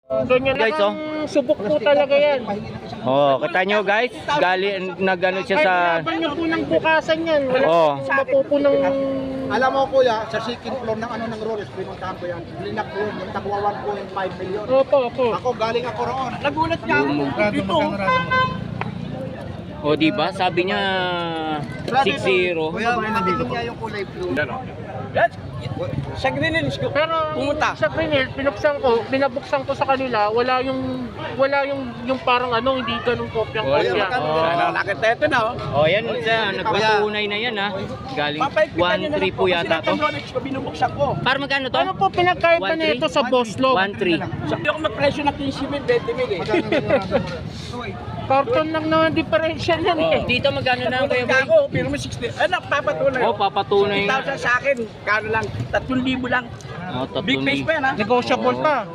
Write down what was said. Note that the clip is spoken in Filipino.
Ganyan Guys, lang ang subok po talaga yan. Oh, kita nyo guys, nagano siya sa... Kahit laban nyo po ng bukasan yan, wala Oh. pong mapupunang... Alam mo kuya, sa second floor ng ng Rolex, pinuntahan ko yan. Linak ko yun, yung tagwa 1.5 million. Opo, opo. Ako galing ako roon. Nagulat niya ako dito. Oh, di ba? Sabi niya 6-0. Kuya, nandito niya yung kulay blue. Sa Greenhills ko. Pero sa Greenhills, binabuksan ko sa kanila, wala yung parang hindi ganun kopyang kopya. Nakakit na ito na. Oh, yan siya, nagpatunay na yan ha. Galing 1-3 po yata to. Binubuksan ko. Para magkano to? Ano po pinagkaiba 1-3? nito sa Boslog? 1-3. Hindi ako magpresyo ng 15 mil, 20 mil eh. Carton lang naman differential yan eh. Dito magkano na Kuya Boy? Ako, pero mo 60. Ano, papatunay. Oh, papatunay. 1,000 sa akin. Kano lang, 3,000 lang. Oh, Big face pa yan ha. Negotiable pa.